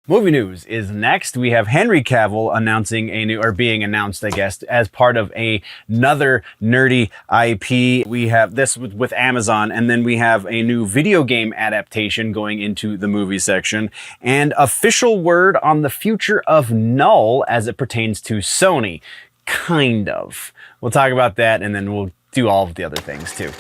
Movie news is next. We have Henry Cavill announcing a new, or being announced, I guess, as part of another nerdy IP. We have this with Amazon, and then we have a new video game adaptation going into the movie section, and official word on the future of Null as it pertains to Sony. Kind of. We'll talk about that, and then we'll do all of the other things too.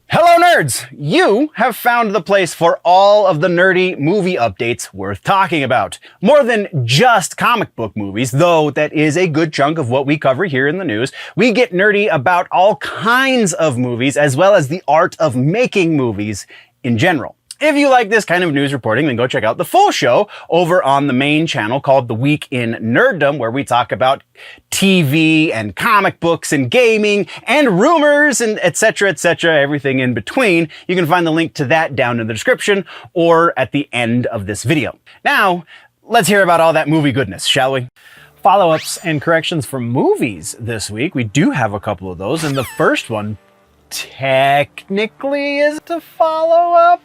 Hello nerds! You have found the place for all of the nerdy movie updates worth talking about. More than just comic book movies, though that is a good chunk of what we cover here in the news. We get nerdy about all kinds of movies, as well as the art of making movies in general. If you like this kind of news reporting, then go check out the full show over on the main channel called The Week in Nerddom, where we talk about TV and comic books and gaming and rumors and etc., everything in between. You can find the link to that down in the description or at the end of this video. Now, let's hear about all that movie goodness, shall we? Follow-ups and corrections for movies this week. We do have a couple of those, and the first one technically is to follow up,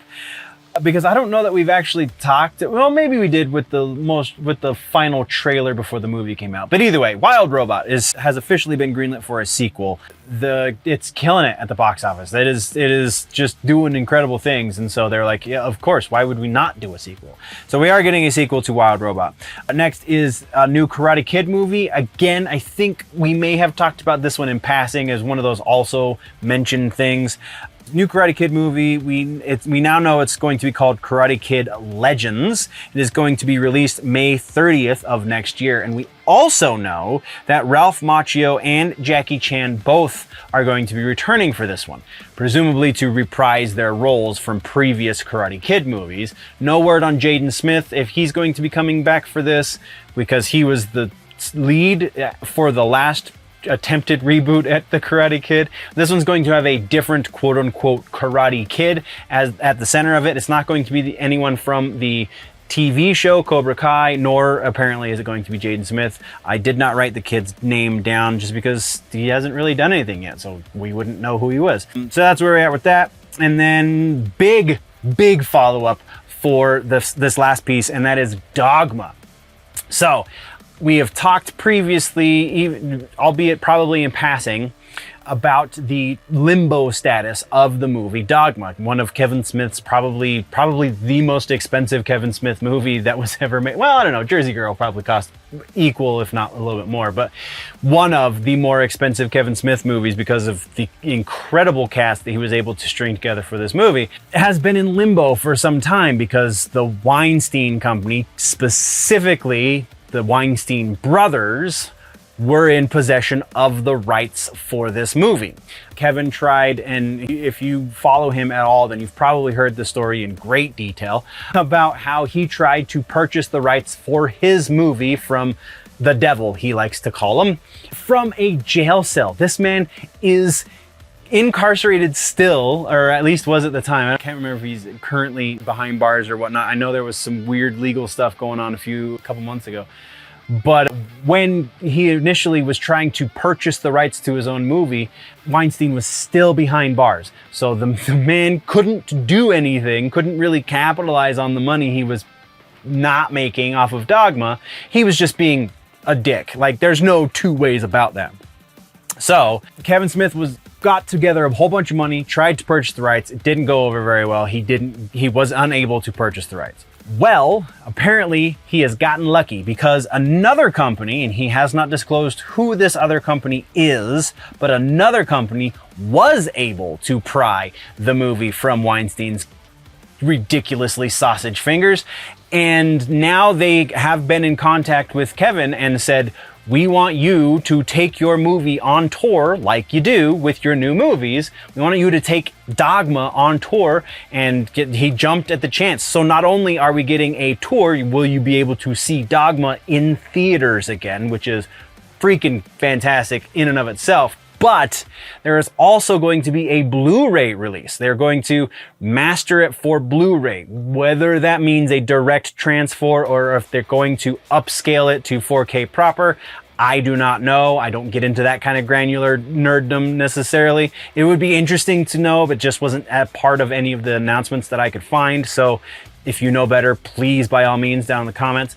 because I don't know that we've actually talked, well, maybe we did with the final trailer before the movie came out. But either way, Wild Robot has officially been greenlit for a sequel. It's killing it at the box office. It is just doing incredible things, and so they're like, yeah, of course, why would we not do a sequel? So we are getting a sequel to Wild Robot. Next is a new Karate Kid movie. Again, I think we may have talked about this one in passing as one of those also mentioned things. New Karate Kid movie, we now know it's going to be called Karate Kid Legends. It is going to be released May 30th of next year, and we also know that Ralph Macchio and Jackie Chan both are going to be returning for this one, presumably to reprise their roles from previous Karate Kid movies. No word on Jaden Smith if he's going to be coming back for this, because he was the lead for the last attempted reboot at the Karate Kid. This one's going to have a different quote-unquote Karate Kid as at the center of it. It's not going to be anyone from the TV show Cobra Kai, nor apparently is it going to be Jaden Smith. I did not write the kid's name down just because he hasn't really done anything yet, so we wouldn't know who he was. So that's where we're at with that. And then big follow-up for this last piece, and that is Dogma. So we have talked previously, albeit probably in passing, about the limbo status of the movie Dogma, one of Kevin Smith's probably the most expensive Kevin Smith movie that was ever made. Well, I don't know, Jersey Girl probably cost equal, if not a little bit more, but one of the more expensive Kevin Smith movies because of the incredible cast that he was able to string together for this movie, has been in limbo for some time because the Weinstein Company, specifically the Weinstein brothers, were in possession of the rights for this movie. Kevin tried, and if you follow him at all, then you've probably heard the story in great detail about how he tried to purchase the rights for his movie from the devil, he likes to call him, from a jail cell. This man is incarcerated still, or at least was at the time. I can't remember if he's currently behind bars or whatnot. I know there was some weird legal stuff going on a couple months ago. But when he initially was trying to purchase the rights to his own movie, Weinstein was still behind bars. So the man couldn't do anything, couldn't really capitalize on the money he was not making off of Dogma. He was just being a dick. Like, there's no two ways about that. So Kevin Smith got together a whole bunch of money, tried to purchase the rights. It didn't go over very well. He was unable to purchase the rights. Well, apparently he has gotten lucky because another company, and he has not disclosed who this other company is, but another company was able to pry the movie from Weinstein's ridiculously sausage fingers. And now they have been in contact with Kevin and said, we want you to take your movie on tour like you do with your new movies. We want you to take Dogma on tour, and he jumped at the chance. So not only are we getting a tour, will you be able to see Dogma in theaters again, which is freaking fantastic in and of itself, but there is also going to be a Blu-ray release. They're going to master it for Blu-ray, whether that means a direct transfer or if they're going to upscale it to 4K proper. I do not know. I don't get into that kind of granular nerddom necessarily. It would be interesting to know, but just wasn't a part of any of the announcements that I could find. So if you know better, please, by all means, down in the comments.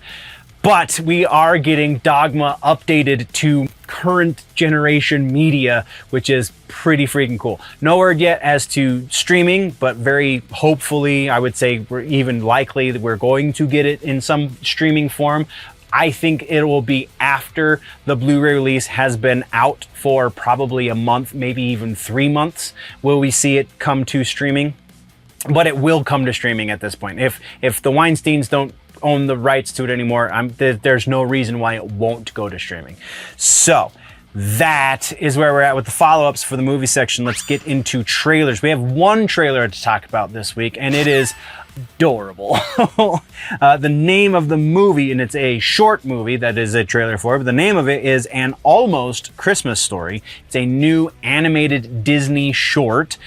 But we are getting Dogma updated to current generation media, which is pretty freaking cool. No word yet as to streaming, but very hopefully, I would say we're even likely that we're going to get it in some streaming form. I think it will be after the Blu-ray release has been out for probably a month, maybe even 3 months, will we see it come to streaming. But it will come to streaming at this point. If the Weinsteins don't own the rights to it anymore, there's no reason why it won't go to streaming. So that is where we're at with the follow-ups for the movie section. Let's get into trailers. We have one trailer to talk about this week, and it is adorable. The name of the movie, and it's a short movie that is a trailer for, but the name of it is An Almost Christmas Story. It's a new animated Disney short.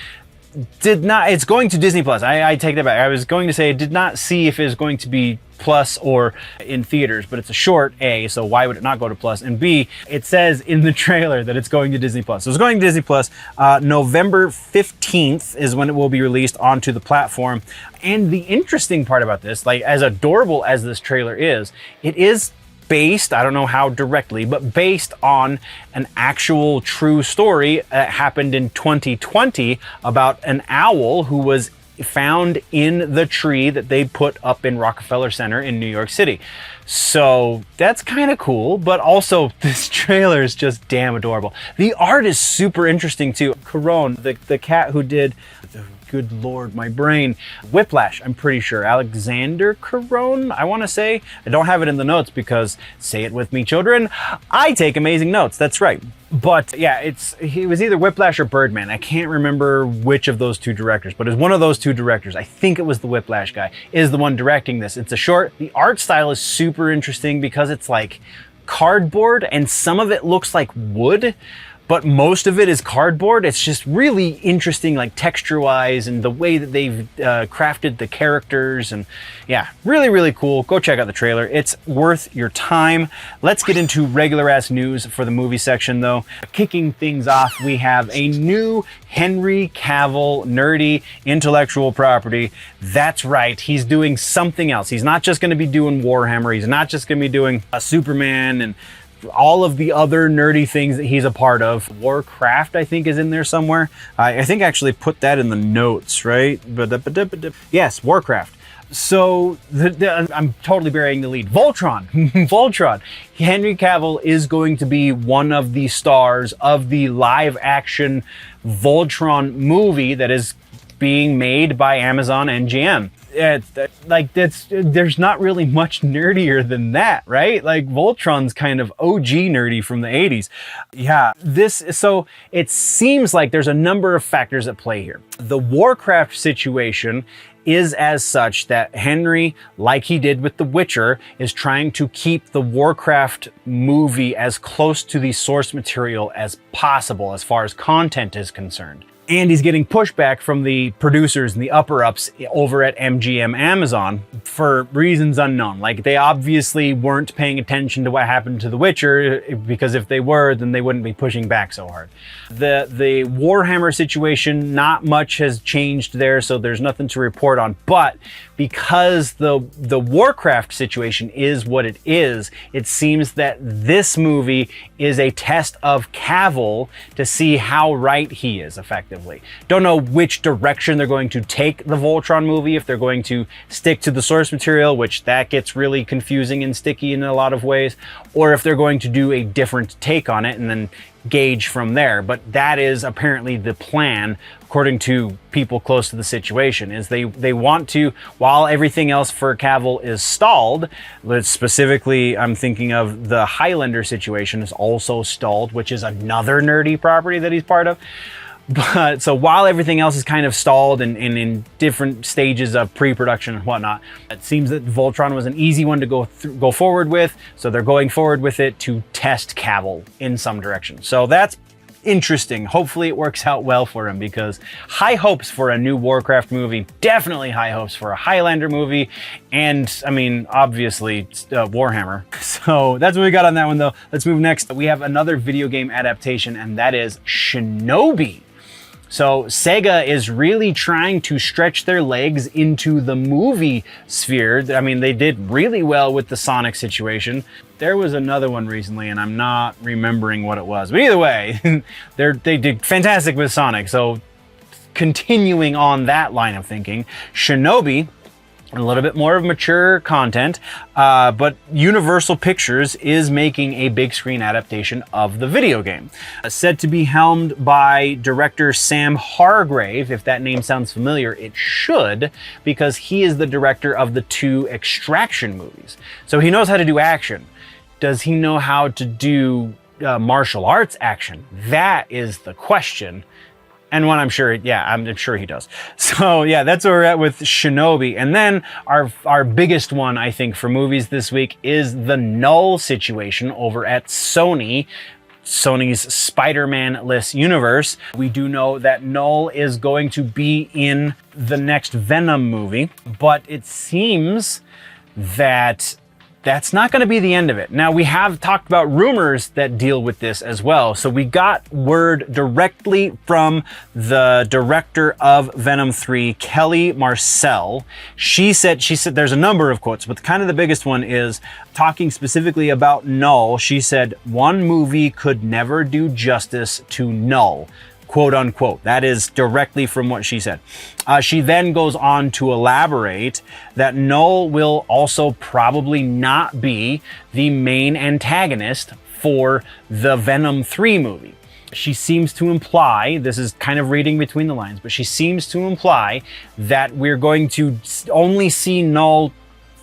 It's going to Disney Plus. I take that back. I was going to say I did not see if it was going to be Plus or in theaters, but it's a short, A, so why would it not go to Plus? And B, it says in the trailer that it's going to Disney Plus. So it's going to Disney Plus. November 15th is when it will be released onto the platform. And the interesting part about this, like as adorable as this trailer is, it is based, I don't know how directly, but based on an actual true story that happened in 2020 about an owl who was found in the tree that they put up in Rockefeller Center in New York City. So that's kind of cool, but also this trailer is just damn adorable. The art is super interesting too. Caron, the cat who did, good Lord, my brain, Whiplash, I'm pretty sure. Alexander Caron, I want to say. I don't have it in the notes because, say it with me, children, I take amazing notes. That's right. But yeah, he was either Whiplash or Birdman. I can't remember which of those two directors, but it's one of those two directors. I think it was the Whiplash guy is the one directing this. It's a short. The art style is super interesting because it's like cardboard and some of it looks like wood, but most of it is cardboard. It's just really interesting, like texture-wise, and the way that they've crafted the characters, and yeah, really, really cool. Go check out the trailer. It's worth your time. Let's get into regular-ass news for the movie section, though. Kicking things off, we have a new Henry Cavill nerdy intellectual property. That's right, he's doing something else. He's not just going to be doing Warhammer. He's not just going to be doing a Superman and all of the other nerdy things that he's a part of. Warcraft, I think, is in there somewhere. I think I actually put that in the notes, right? Yes, Warcraft. So I'm totally burying the lead. Voltron. Voltron. Henry Cavill is going to be one of the stars of the live action Voltron movie that is being made by Amazon and GM. There's not really much nerdier than that, right? Like Voltron's kind of OG nerdy from the 80s. Yeah, so it seems like there's a number of factors at play here. The Warcraft situation is as such that Henry, like he did with The Witcher, is trying to keep the Warcraft movie as close to the source material as possible as far as content is concerned. And he's getting pushback from the producers and the upper-ups over at MGM Amazon for reasons unknown. Like, they obviously weren't paying attention to what happened to The Witcher, because if they were, then they wouldn't be pushing back so hard. The Warhammer situation, not much has changed there, so there's nothing to report on. But because the Warcraft situation is what it is, it seems that this movie is a test of Cavill to see how right he is, effectively. Don't know which direction they're going to take the Voltron movie, if they're going to stick to the source material, which that gets really confusing and sticky in a lot of ways, or if they're going to do a different take on it and then gauge from there. But that is apparently the plan, according to people close to the situation, is they want to, while everything else for Cavill is stalled, specifically I'm thinking of the Highlander situation is also stalled, which is another nerdy property that he's part of. But so while everything else is kind of stalled and in different stages of pre-production and whatnot, it seems that Voltron was an easy one to go forward with. So they're going forward with it to test Cavill in some direction. So that's interesting. Hopefully it works out well for him, because high hopes for a new Warcraft movie, definitely high hopes for a Highlander movie, and I mean, obviously Warhammer. So that's what we got on that one though. Let's move next. We have another video game adaptation, and that is Shinobi. So Sega is really trying to stretch their legs into the movie sphere. I mean, they did really well with the Sonic situation. There was another one recently, and I'm not remembering what it was. But either way, they did fantastic with Sonic. So continuing on that line of thinking, Shinobi, a little bit more of mature content, but Universal Pictures is making a big screen adaptation of the video game. Said to be helmed by director Sam Hargrave. If that name sounds familiar, it should, because he is the director of the 2 Extraction movies. So he knows how to do action. Does he know how to do martial arts action? That is the question. And one I'm sure he does. So yeah, that's where we're at with Shinobi. And then our biggest one, I think, for movies this week is the Null situation over at Sony's Spider-Man-less universe. We do know that Null is going to be in the next Venom movie, but it seems that that's not going to be the end of it. Now, we have talked about rumors that deal with this as well. So we got word directly from the director of Venom 3, Kelly Marcel. She said there's a number of quotes, but kind of the biggest one is talking specifically about Null. She said, "One movie could never do justice to Null." Quote unquote. That is directly from what she said. She then goes on to elaborate that Null will also probably not be the main antagonist for the Venom 3 movie. She seems to imply, this is kind of reading between the lines, but she seems to imply that we're going to only see Null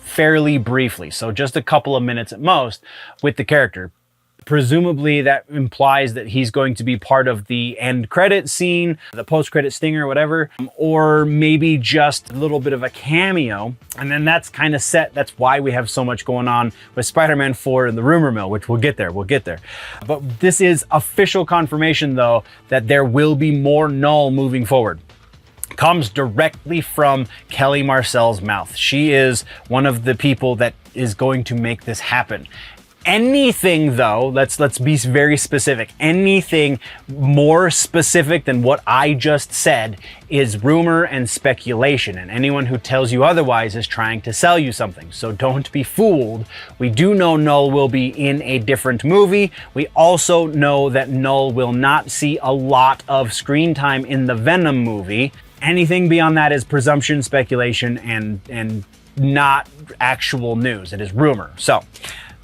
fairly briefly, so just a couple of minutes at most with the character. Presumably that implies that he's going to be part of the end credit scene, the post-credit stinger, whatever, or maybe just a little bit of a cameo. And then that's kind of set. That's why we have so much going on with Spider-Man 4 and the rumor mill, which we'll get there. But this is official confirmation, though, that there will be more Null moving forward. Comes directly from Kelly Marcel's mouth. She is one of the people that is going to make this happen. Anything, though, let's be very specific. Anything more specific than what I just said is rumor and speculation, and anyone who tells you otherwise is trying to sell you something. So don't be fooled. We do know Null will be in a different movie. We also know that Null will not see a lot of screen time in the Venom movie. Anything beyond that is presumption, speculation, and not actual news. It is rumor. So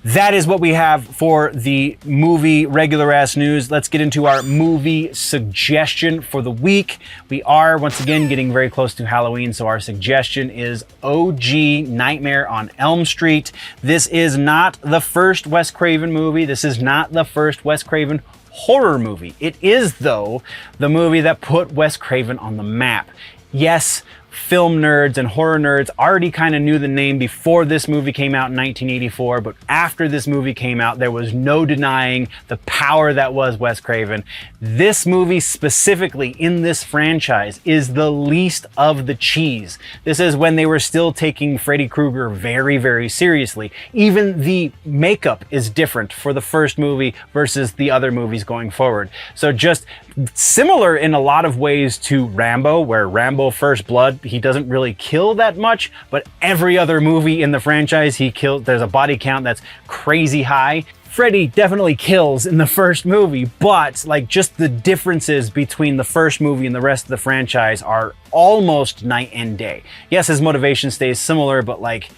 that is what we have for the movie regular ass news. Let's get into our movie suggestion for the week. We are once again getting very close to Halloween, so our suggestion is OG Nightmare on Elm Street. This is not the first Wes Craven movie. This is not the first Wes Craven horror movie. It is, though, the movie that put Wes Craven on the map. Yes, film nerds and horror nerds already kind of knew the name before this movie came out in 1984, but after this movie came out, there was no denying the power that was Wes Craven. This movie specifically in this franchise is the least of the cheese. This is when they were still taking Freddy Krueger very, very seriously. Even the makeup is different for the first movie versus the other movies going forward. So just similar in a lot of ways to Rambo, where Rambo First Blood, he doesn't really kill that much, but every other movie in the franchise he kills. There's a body count that's crazy high. Freddy definitely kills in the first movie, but like just the differences between the first movie and the rest of the franchise are almost night and day. Yes, his motivation stays similar, but like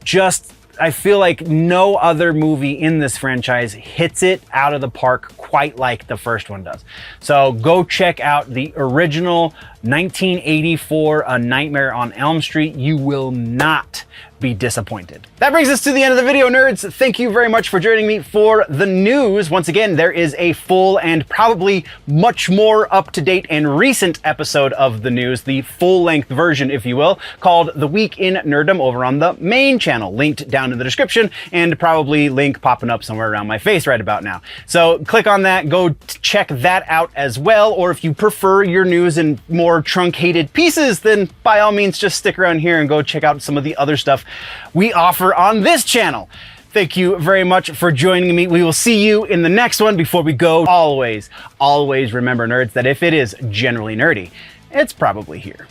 just I feel like no other movie in this franchise hits it out of the park quite like the first one does. So go check out the original 1984 A Nightmare on Elm Street. You will not be disappointed. That brings us to the end of the video, nerds. Thank you very much for joining me for the news. Once again, there is a full and probably much more up-to-date and recent episode of the news, the full-length version, if you will, called The Week in Nerddom over on the main channel, linked down in the description, and probably link popping up somewhere around my face right about now. So click on that, go check that out as well, or if you prefer your news in more truncated pieces, then by all means just stick around here and go check out some of the other stuff we offer on this channel. Thank you very much for joining me. We will see you in the next one. Before we go, always remember, nerds, that if it is generally nerdy, it's probably here.